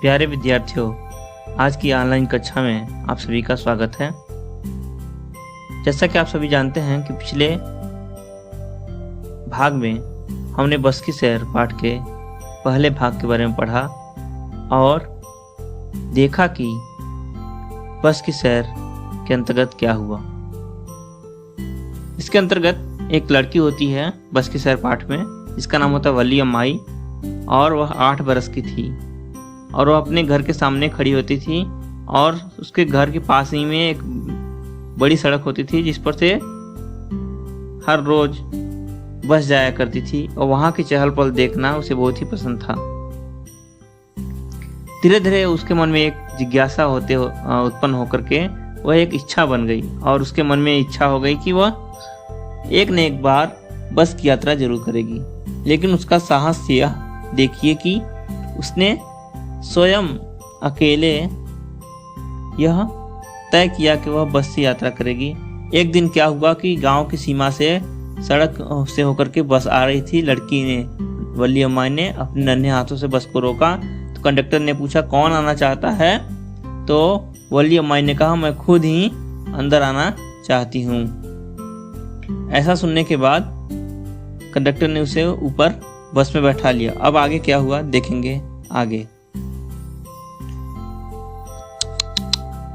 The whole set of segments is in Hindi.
प्यारे विद्यार्थियों, आज की ऑनलाइन कक्षा में आप सभी का स्वागत है। जैसा कि आप सभी जानते हैं कि पिछले भाग में हमने बस्की शहर पाठ के पहले भाग के बारे में पढ़ा और देखा कि बस्की शहर के अंतर्गत क्या हुआ। इसके अंतर्गत एक लड़की होती है बस्की शहर पाठ में, जिसका नाम होता है वली अम्माई, और वह 8 बरस की थी और वह अपने घर के सामने खड़ी होती थी और उसके घर के पास ही में एक बड़ी सड़क होती थी जिस पर से हर रोज बस जाया करती थी और वहां की चहल पहल देखना उसे बहुत ही पसंद था। धीरे धीरे उसके मन में एक जिज्ञासा उत्पन्न होकर के वह एक इच्छा बन गई और उसके मन में इच्छा हो गई कि वह एक न एक बार बस की यात्रा जरूर करेगी। लेकिन उसका साहस यह देखिए कि उसने स्वयं अकेले यह तय किया कि वह बस से यात्रा करेगी। एक दिन क्या हुआ कि गांव की सीमा से सड़क से होकर के बस आ रही थी। लड़की ने, वली अम्मा ने अपने नन्हे हाथों से बस को रोका तो कंडक्टर ने पूछा कौन आना चाहता है, तो वली अम्मा ने कहा मैं खुद ही अंदर आना चाहती हूँ। ऐसा सुनने के बाद कंडक्टर ने उसे ऊपर बस में बैठा लिया। अब आगे क्या हुआ देखेंगे आगे।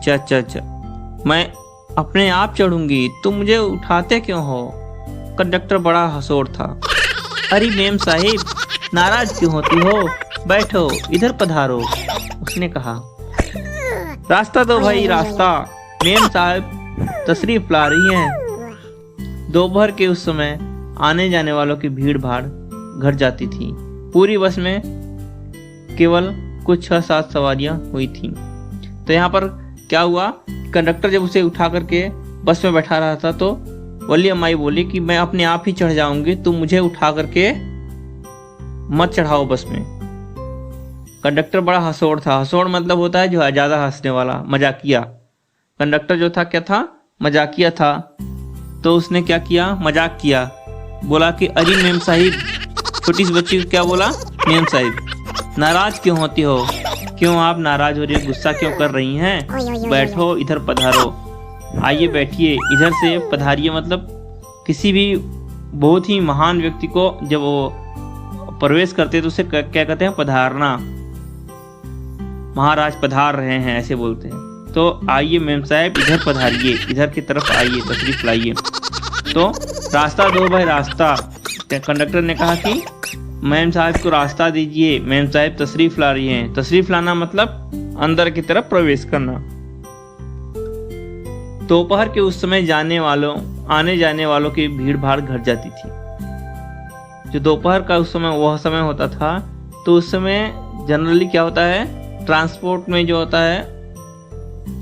चा मैं अपने आप चढ़ूंगी, तुम मुझे उठाते क्यों हो? कंडक्टर बड़ा हंसोड़ था। अरे मेम साहिब, नाराज क्यों होती हो? बैठो, इधर पधारो, उसने कहा। रास्ता दो भाई, रास्ता, मेम साहब तशरीफ ला रही हैं। दोपहर के उस समय आने जाने वालों की भीड़ भाड़ घट जाती थी। पूरी बस में केवल कुछ 6-7 सवारियां हुई थी। तो यहाँ पर क्या हुआ, कंडक्टर जब उसे उठा करके बस में बैठा रहा था तो वली अम्माई बोली कि मैं अपने आप ही चढ़ जाऊंगी, तुम मुझे उठा करके मत चढ़ाओ बस में। कंडक्टर बड़ा हंसोड़ था। हंसोड़ मतलब होता है जो ज्यादा हंसने वाला, मजाकिया। कंडक्टर जो था क्या था, मजाकिया था। तो उसने क्या किया, मजाक किया, बोला कि अरे मेम साहिब, छोटी सी बच्ची को क्या बोला, मेम साहिब नाराज क्यों होती हो? क्यों आप नाराज हो रही हो, गुस्सा क्यों कर रही हैं? बैठो, इधर पधारो, आइए बैठिए, इधर से पधारिए। मतलब किसी भी बहुत ही महान व्यक्ति को जब वो प्रवेश करते तो उसे क्या कहते हैं, पधारना। महाराज पधार रहे हैं ऐसे बोलते हैं। तो आइए मेम साहब, इधर पधारिए, इधर की तरफ आइए, तशरीफ लाइए। तो रास्ता दो भाई, रास्ता। कंडक्टर ने कहा कि मैम साहब को रास्ता दीजिए, मैम साहब तशरीफ ला रही हैं। तशरीफ लाना मतलब अंदर की तरफ प्रवेश करना। दोपहर के उस समय आने जाने वालों की भीड़ भाड़ घट जाती थी। जो दोपहर का उस समय वह समय होता था, तो उस समय जनरली क्या होता है, ट्रांसपोर्ट में जो होता है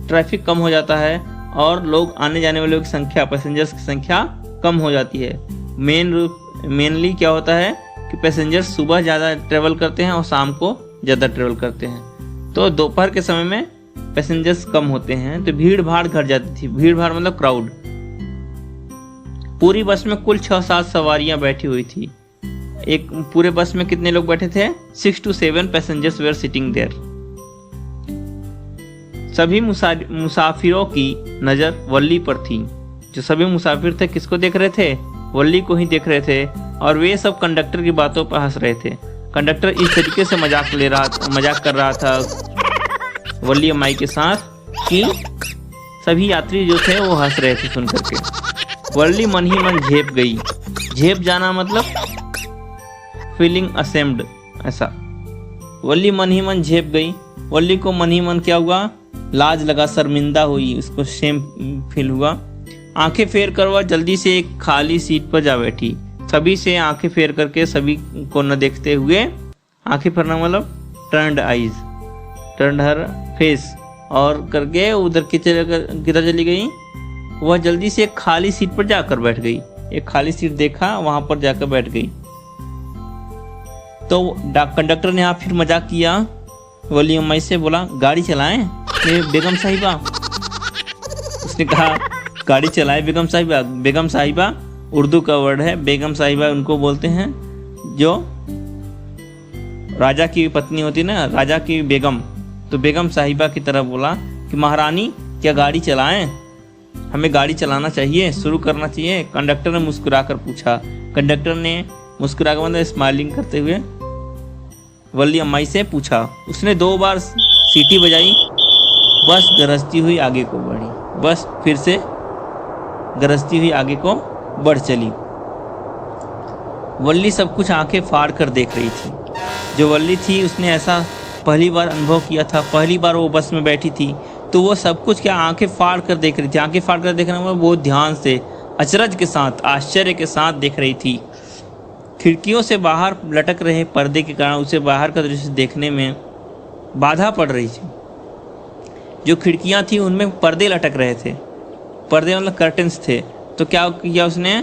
ट्रैफिक कम हो जाता है और लोग आने जाने वालों की संख्या, पैसेंजर्स की संख्या कम हो जाती है। मेनली क्या होता है कि पैसेंजर्स सुबह ज़्यादा ट्रेवल करते हैं और शाम को ज़्यादा ट्रेवल करते हैं। तो दोपहर के समय में पैसेंजर्स कम होते हैं तो भीड़ भाड़ घट जाती थी। भीड़ भाड़ मतलब क्राउड। पूरी बस में कुल 6-7 सवारियां बैठी हुई थी। एक पूरे बस में कितने लोग बैठे थे? 6 to 7 passengers were sitting there. सभी मुसाफिरों की नज़र वल्ली पर थी। जो सभी मुसाफिर थे किसको देख रहे थे? वल्ली को ही देख रहे थे और वे सब कंडक्टर की बातों पर हंस रहे थे। कंडक्टर इस तरीके से मजाक कर रहा था वली अम्माई के साथ कि सभी यात्री जो थे वो हंस रहे थे सुन करके। वल्ली मन ही मन झेप गई। झेप जाना मतलब फीलिंग असेम्ड, ऐसा। वल्ली मन ही मन झेप गई। वल्ली को मन ही मन क्या हुआ, लाज लगा, शर्मिंदा हुई, उसको शेम फील हुआ। आंखें फेर कर वह जल्दी से एक खाली सीट पर जा बैठी। सभी से आंखें फेर करके, सभी को न देखते हुए, आंखें फेरना मतलब टर्न्ड आईज, टर्न्ड हर फेस, और करके उधर किधर चली गई, वह जल्दी से एक खाली सीट पर जाकर बैठ गई। एक खाली सीट देखा, वहां पर जाकर बैठ गई। तो कंडक्टर ने यहाँ फिर मजाक किया, वली अम्माई से बोला गाड़ी चलाएं बेगम साहिबा। उसने कहा गाड़ी चलाए बेगम साहिबा। बेगम साहिबा उर्दू का वर्ड है। बेगम साहिबा उनको बोलते हैं जो राजा की पत्नी होती है ना, राजा की बेगम, तो बेगम साहिबा की तरह बोला कि महारानी क्या गाड़ी चलाएं, हमें गाड़ी चलाना चाहिए, शुरू करना चाहिए। कंडक्टर ने मुस्कुराकर पूछा। कंडक्टर ने मुस्कुराकर मतलब स्माइलिंग करते हुए वल्ली अम्माई से पूछा। उसने 2 बार सीटी बजाई। बस गरजती हुई आगे को बढ़ी। बस फिर से गरजती हुई आगे को बढ़ चली। वल्ली सब कुछ आंखें फाड़ कर देख रही थी। जो वल्ली थी उसने ऐसा पहली बार अनुभव किया था। पहली बार वो बस में बैठी थी तो वो सब कुछ क्या आंखें फाड़ कर देख रही थी। आंखें फाड़ कर देखने में बहुत ध्यान से, अचरज के साथ, आश्चर्य के साथ देख रही थी। खिड़कियों से बाहर लटक रहे पर्दे के कारण उसे बाहर का दृश्य देखने में बाधा पड़ रही थी। जो खिड़कियां थी उनमें पर्दे लटक रहे थे। पर्दे मतलब कर्टन्स थे। तो क्या किया उसने,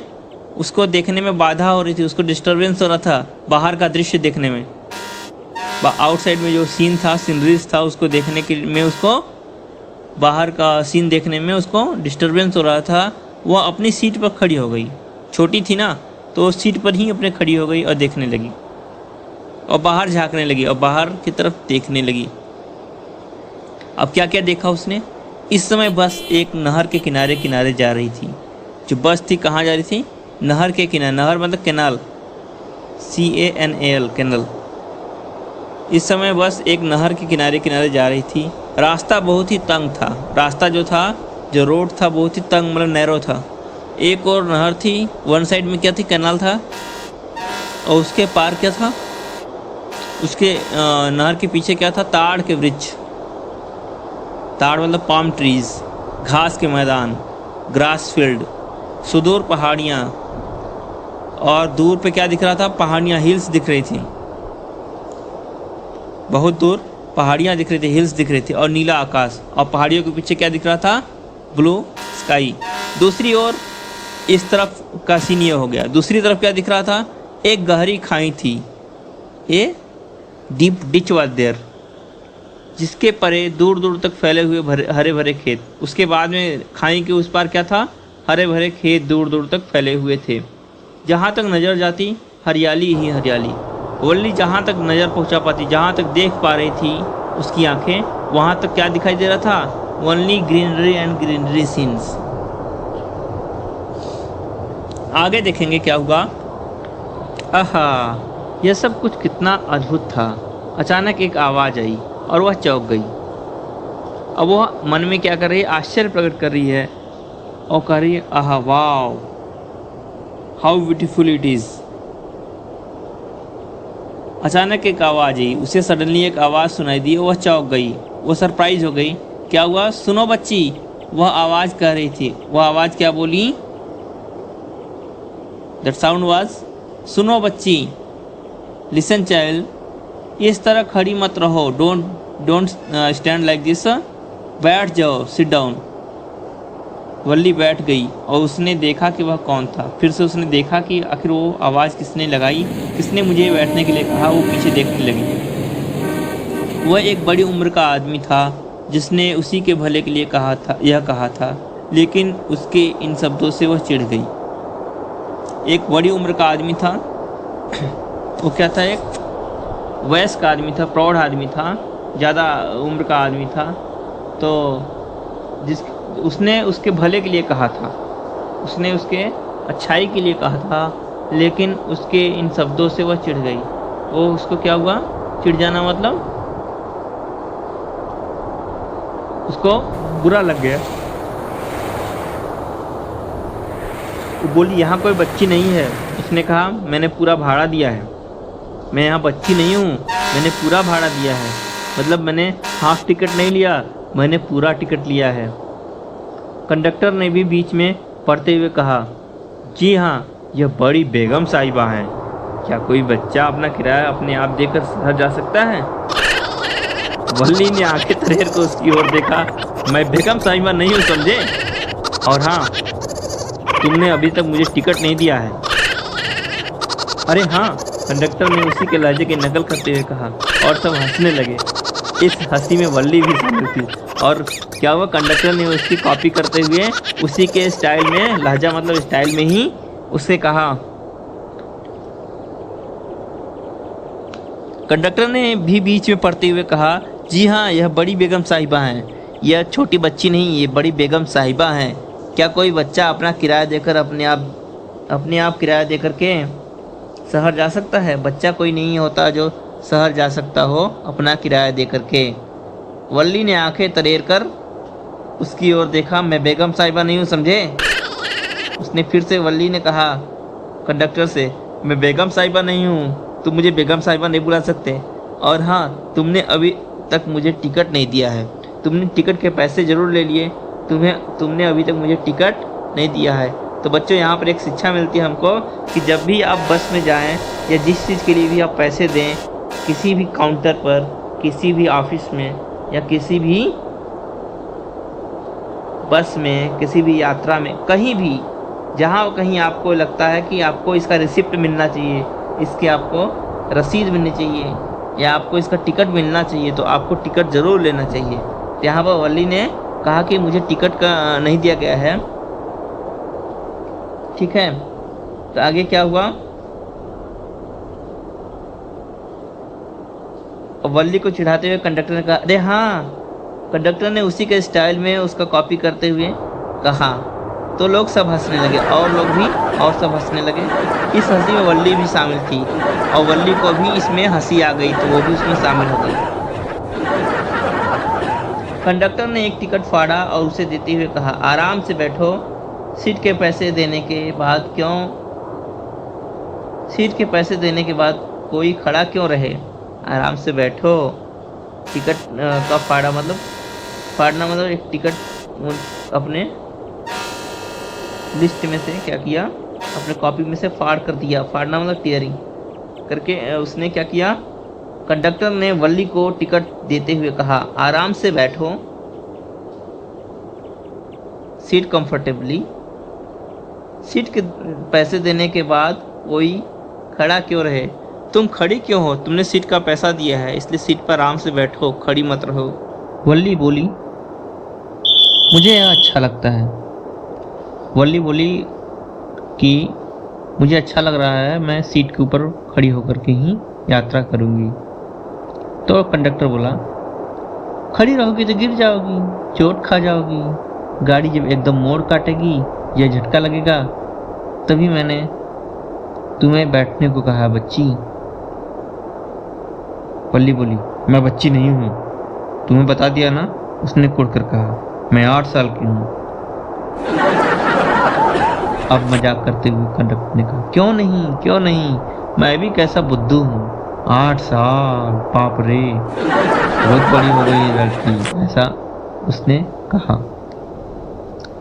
उसको देखने में बाधा हो रही थी, उसको डिस्टरबेंस हो रहा था बाहर का दृश्य देखने में। आउटसाइड में जो सीन था, सीनरीज था, उसको देखने के में, उसको बाहर का सीन देखने में उसको डिस्टरबेंस हो रहा था। वह अपनी सीट पर खड़ी हो गई। छोटी थी ना, तो उस सीट पर ही अपने खड़ी हो गई और देखने लगी और बाहर झांकने लगी और बाहर की तरफ देखने लगी। अब क्या क्या देखा उसने। इस समय बस एक नहर के किनारे किनारे जा रही थी। जो बस थी कहाँ जा रही थी, नहर के किनारे। नहर मतलब कैनाल, CANAL, कैनल। इस समय बस एक नहर के किनारे किनारे जा रही थी। रास्ता बहुत ही तंग था। रास्ता जो था, जो रोड था, बहुत ही तंग मतलब नैरो था। एक और नहर थी, वन साइड में क्या थी, कैनाल था, और उसके पार क्या था, उसके नहर के पीछे क्या था, ताड़ के वृक्ष। ताड़ मतलब पाम ट्रीज, घास के मैदान, ग्रास फील्ड, सुदूर पहाड़ियाँ, और दूर पे क्या दिख रहा था, पहाड़ियाँ, हिल्स दिख रही थी। बहुत दूर पहाड़ियाँ दिख रही थी, हिल्स दिख रही थी, और नीला आकाश। और पहाड़ियों के पीछे क्या दिख रहा था, ब्लू स्काई। दूसरी ओर इस तरफ का सीन ये हो गया। दूसरी तरफ क्या दिख रहा था, एक गहरी खाई थी, a deep ditch was there, जिसके परे दूर दूर तक फैले हुए हरे भरे खेत। उसके बाद में खाई के उस पार क्या था, हरे भरे खेत दूर दूर तक फैले हुए थे। जहाँ तक नज़र जाती हरियाली ही हरियाली। वल्ली जहाँ तक नज़र पहुँचा पाती, जहाँ तक देख पा रही थी उसकी आंखें, वहाँ तक क्या दिखाई दे रहा था, only greenery and greenery scenes. आगे देखेंगे क्या हुआ। आहा, यह सब कुछ कितना अद्भुत था। अचानक एक आवाज़ आई और वह चौंक गई। अब वह मन में क्या कर रही है, आश्चर्य प्रकट कर रही है और कह रही है, आहा wow, how beautiful it is. अचानक एक आवाज़ आई, उसे सडनली एक आवाज़ सुनाई दी। वह चौंक गई, वह सरप्राइज हो गई। क्या हुआ, सुनो बच्ची, वह आवाज़ कह रही थी। वह आवाज़ क्या बोली, दैट साउंड वाज, सुनो बच्ची, लिसन चाइल्ड, इस तरह खड़ी मत रहो, डोंट स्टैंड लाइक दिस, बैठ जाओ, सिट डाउन। वल्ली बैठ गई और उसने देखा कि वह कौन था। फिर से उसने देखा कि आखिर वो आवाज़ किसने लगाई, किसने मुझे बैठने के लिए कहा। वो पीछे देखने लगी। वह एक बड़ी उम्र का आदमी था जिसने उसी के भले के लिए यह कहा था, लेकिन उसके इन शब्दों से वह चिढ़ गई। एक बड़ी उम्र का आदमी था, वो क्या था, एक वयस्क आदमी था, प्रौढ़ आदमी था, ज़्यादा उम्र का आदमी था। तो उसने उसके भले के लिए कहा था, उसने उसके अच्छाई के लिए कहा था, लेकिन उसके इन शब्दों से वह चिढ़ गई। वो उसको क्या हुआ, चिढ़ जाना मतलब उसको बुरा लग गया। वो बोली, यहाँ कोई बच्ची नहीं है। उसने कहा, मैंने पूरा भाड़ा दिया है, मैं यहाँ बच्ची नहीं हूँ, मैंने पूरा भाड़ा दिया है। मतलब मैंने हाफ टिकट नहीं लिया, मैंने पूरा टिकट लिया है। कंडक्टर ने भी बीच में पढ़ते हुए कहा, जी हाँ, यह बड़ी बेगम साहिबा हैं। क्या कोई बच्चा अपना किराया अपने आप देकर शहर जा सकता है? वल्ली ने आंखें तरेर को उसकी ओर देखा। मैं बेगम साहिबा नहीं हूँ, समझे? और हाँ, तुमने अभी तक मुझे टिकट नहीं दिया है। अरे हाँ, कंडक्टर ने उसी के लहजे की नकल करते हुए कहा, और सब हंसने लगे। इस हंसी में वल्ली भी शामिल थी। और क्या हुआ, कंडक्टर ने उसकी कॉपी करते हुए उसी के स्टाइल में, लहजा मतलब स्टाइल में ही उससे कहा। कंडक्टर ने भी बीच में पढ़ते हुए कहा, जी हाँ, यह बड़ी बेगम साहिबा हैं। यह छोटी बच्ची नहीं, ये बड़ी बेगम साहिबा हैं। क्या कोई बच्चा अपना किराया देकर अपने आप किराया देकर के शहर जा सकता है? बच्चा कोई नहीं होता जो शहर जा सकता हो अपना किराया देकर के। वल्ली ने आंखें तरेर कर उसकी ओर देखा। मैं बेगम साहिबा नहीं हूँ, समझे? उसने फिर से वल्ली ने कहा कंडक्टर से, मैं बेगम साहिबा नहीं हूँ, तुम मुझे बेगम साहिबा नहीं बुला सकते। और हाँ, तुमने अभी तक मुझे टिकट नहीं दिया है। तुमने टिकट के पैसे जरूर ले लिए, तुमने अभी तक मुझे टिकट नहीं दिया है। तो बच्चों, यहाँ पर एक शिक्षा मिलती है हमको कि जब भी आप बस में जाएं या जिस चीज़ के लिए भी आप पैसे दें, किसी भी काउंटर पर, किसी भी ऑफिस में या किसी भी बस में, किसी भी यात्रा में, कहीं भी जहाँ कहीं आपको लगता है कि आपको इसका रिसिप्ट मिलना चाहिए, इसके आपको रसीद मिलनी चाहिए या आपको इसका टिकट मिलना चाहिए, तो आपको टिकट ज़रूर लेना चाहिए। यहाँ पर वल्ली ने कहा कि मुझे टिकट का नहीं दिया गया है। ठीक है, तो आगे क्या हुआ? वल्ली को चिढ़ाते हुए कंडक्टर ने कहा, अरे हाँ। कंडक्टर ने उसी के स्टाइल में उसका कॉपी करते हुए कहा। तो लोग सब हंसने लगे और लोग भी और सब हंसने लगे। इस हंसी में वल्ली भी शामिल थी और वल्ली को भी इसमें हंसी आ गई तो वो भी उसमें शामिल हो गई। कंडक्टर ने एक टिकट फाड़ा और उसे देते हुए कहा, आराम से बैठो। सीट के पैसे देने के बाद कोई खड़ा क्यों रहे? आराम से बैठो। टिकट का फाड़ना मतलब एक टिकट अपने लिस्ट में से क्या किया, अपने कॉपी में से फाड़ कर दिया। फाड़ना मतलब टीयरिंग करके उसने क्या किया, कंडक्टर ने वल्ली को टिकट देते हुए कहा, आराम से बैठो, सीट कंफर्टेबली। सीट के पैसे देने के बाद कोई खड़ा क्यों रहे? तुम खड़ी क्यों हो? तुमने सीट का पैसा दिया है, इसलिए सीट पर आराम से बैठो, खड़ी मत रहो। वल्ली बोली, मुझे यह अच्छा लगता है। वल्ली बोली कि मुझे अच्छा लग रहा है, मैं सीट के ऊपर खड़ी होकर के ही यात्रा करूंगी। तो कंडक्टर बोला, खड़ी रहोगी तो गिर जाओगी, चोट खा जाओगी। गाड़ी जब एकदम मोड़ काटेगी या झटका लगेगा तभी मैंने तुम्हें बैठने को कहा, बच्ची। वल्ली बोली, मैं बच्ची नहीं हूँ, तुम्हें बता दिया ना। उसने कुड़कर कहा, मैं 8 साल की हूँ। अब मजाक करते हुए कंडक्टर ने कहा, क्यों नहीं, मैं भी कैसा बुद्धू हूँ। 8 साल, बाप रे, बहुत बड़ी हो गई लड़की, ऐसा उसने कहा।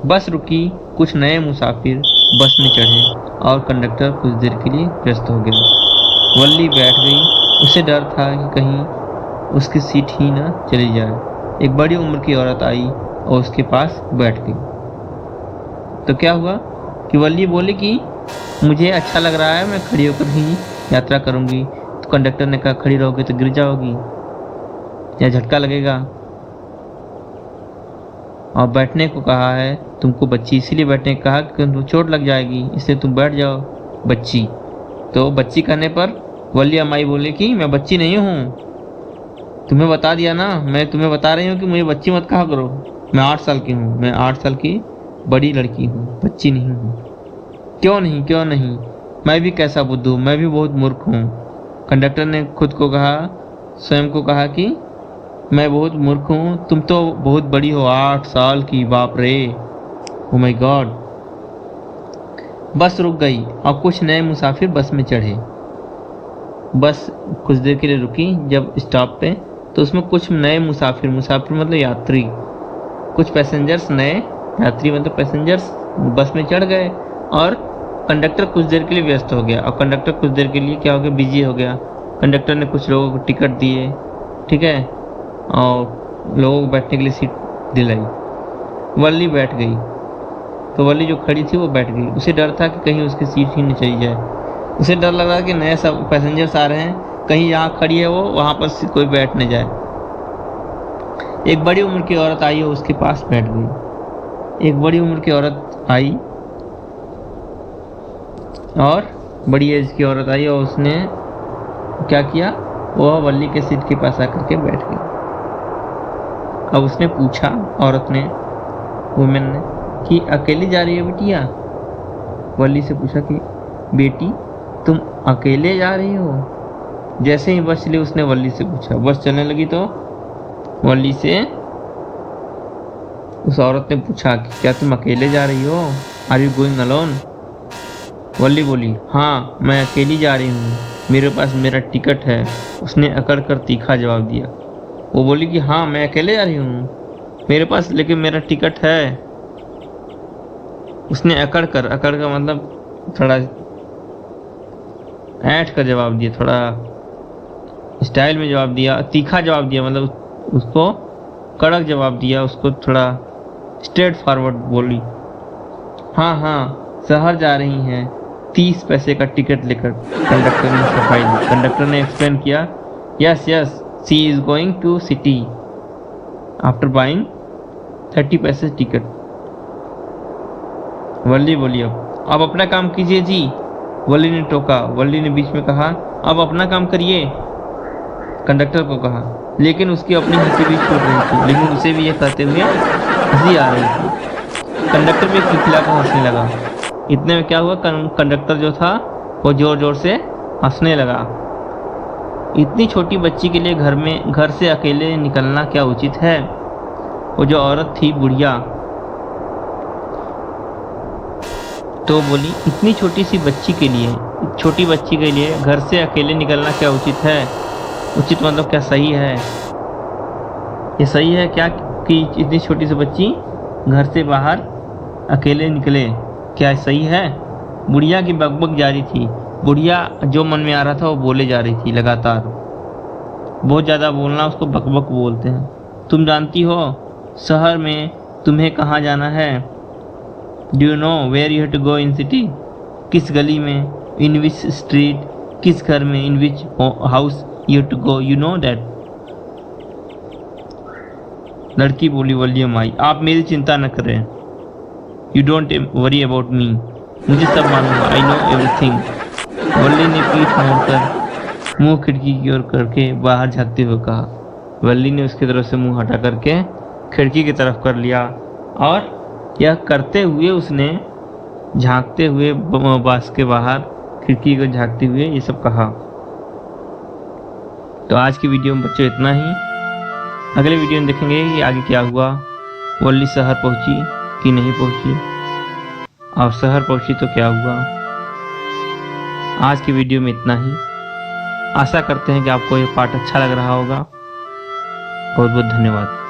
बस रुकी, कुछ नए मुसाफिर बस में चढ़े और कंडक्टर कुछ देर के लिए व्यस्त हो गया। वल्ली बैठ गई। उसे डर था कि कहीं उसकी सीट ही ना चली जाए। एक बड़ी उम्र की औरत आई और उसके पास बैठ गई। तो क्या हुआ कि वल्ली बोली कि मुझे अच्छा लग रहा है, मैं खड़ी होकर ही यात्रा करूंगी। तो कंडक्टर ने कहा, खड़ी रहोगे तो गिर जाओगी या झटका लगेगा, और बैठने को कहा है तुमको बच्ची, इसीलिए बैठने को कहा कि तुम चोट लग जाएगी, इसलिए तुम बैठ जाओ बच्ची। तो बच्ची कहने पर वल्ली अम्माई बोले कि मैं बच्ची नहीं हूँ, तुम्हें बता दिया ना, मैं तुम्हें बता रही हूँ कि मुझे बच्ची मत कहा करो। मैं 8 साल की हूँ, मैं 8 साल की बड़ी लड़की हूँ, बच्ची नहीं हूँ। क्यों नहीं, मैं भी कैसा बुद्धू, मैं भी बहुत मूर्ख हूँ। कंडक्टर ने खुद को कहा, स्वयं को कहा कि मैं बहुत मूर्ख हूँ, तुम तो बहुत बड़ी हो, 8 साल की, बाप रे, ओ माय गॉड। बस रुक गई और कुछ नए मुसाफिर बस में चढ़े। बस कुछ देर के लिए रुकी जब स्टॉप पे, तो उसमें कुछ नए मुसाफिर मतलब यात्री, कुछ पैसेंजर्स, नए यात्री मतलब पैसेंजर्स बस में चढ़ गए और कंडक्टर कुछ देर के लिए व्यस्त हो गया। और कंडक्टर कुछ देर के लिए क्या हो गया, बिजी हो गया। कंडक्टर ने कुछ लोगों को टिकट दिए, ठीक है, और लोगों को बैठने के लिए सीट दिलाई। वल्ली बैठ गई। तो वल्ली जो खड़ी थी वो बैठ गई। उसे डर था कि कहीं उसकी सीट ही नहीं चली जाए। उसे डर लग रहा कि नए सब पैसेंजर्स आ रहे हैं, कहीं जहाँ खड़ी है वो वहाँ पर कोई बैठ न जाए। एक बड़ी उम्र की औरत आई और उसके पास बैठ गई। एक बड़ी उम्र की औरत आई और बड़ी एज की औरत आई और उसने क्या किया, वह वल्ली के सीट के पास आकर के बैठ गई। अब उसने पूछा, औरत ने, वुमेन ने, कि अकेली जा रही हो बिटिया? वल्ली से पूछा कि बेटी तुम अकेले जा रही हो? जैसे ही बस चली उसने वल्ली से पूछा। बस चलने लगी तो वल्ली से उस औरत ने पूछा कि क्या तुम अकेले जा रही हो? Are you going alone? Valli बोली, हाँ मैं अकेली जा रही हूँ, मेरे पास मेरा टिकट है। उसने अकड़ कर तीखा जवाब दिया। वो बोली कि हाँ मैं अकेले जा रही हूँ, मेरे पास लेकिन मेरा टिकट है। उसने अकड़ का मतलब थोड़ा ऐठ कर जवाब दिया, थोड़ा स्टाइल में जवाब दिया, तीखा जवाब दिया, मतलब उसको कड़क जवाब दिया, उसको थोड़ा स्ट्रेट फॉरवर्ड बोली। हाँ हाँ शहर जा रही हैं 30 पैसे का टिकट लेकर, कंडक्टर ने सफाई दी। कंडक्टर ने एक्सप्लेन किया, yes yes she is going to city after buying 30 पैसे टिकट। वल्ली बोली, अब अपना काम कीजिए जी। वल्ली ने टोका। वल्ली ने बीच में कहा, अब अपना काम करिए, कंडक्टर को कहा। लेकिन उसकी अपनी हंसी भी छूट रही थी, लेकिन उसे भी यह कहते हुए हंसी आ रही थी। कंडक्टर भी खिलखिलाकर हंसने लगा। इतने में क्या हुआ, कंडक्टर जो था वो जोर जोर से हंसने लगा। इतनी छोटी बच्ची के लिए घर से अकेले निकलना क्या उचित है? वो जो औरत थी बुढ़िया तो बोली, इतनी छोटी सी बच्ची के लिए, छोटी बच्ची के लिए घर से अकेले निकलना क्या उचित है? उचित मतलब क्या सही है? ये सही है क्या कि इतनी छोटी सी बच्ची घर से बाहर अकेले निकले? क्या सही है? बुढ़िया की बकबक जारी थी। बुढ़िया जो मन में आ रहा था वो बोले जा रही थी लगातार। बहुत ज़्यादा बोलना उसको बकबक बोलते हैं। तुम जानती हो शहर में तुम्हें कहाँ जाना है? Do you know where you have to go in city? किस गली में, इन विच स्ट्रीट, किस घर में, in which house you have to go, you know that? लड़की बोली, वल्ली माई आप मेरी चिंता न करें, you don't worry about me, मुझे सब मालूम है, आई नो एवरीथिंग। वल्ली ने पीठ मोड़कर मुंह खिड़की की ओर करके बाहर झांकते हुए कहा। वल्ली ने उसकी तरफ से मुंह हटा करके खिड़की की तरफ कर लिया और यह करते हुए उसने झांकते हुए बस के बाहर खिड़की को झांकते हुए ये सब कहा। तो आज की वीडियो में बच्चों इतना ही। अगले वीडियो में देखेंगे कि आगे क्या हुआ, वल्ली शहर पहुंची कि नहीं पहुंची, और शहर पहुंची तो क्या हुआ। आज की वीडियो में इतना ही। आशा करते हैं कि आपको ये पार्ट अच्छा लग रहा होगा। बहुत बहुत धन्यवाद।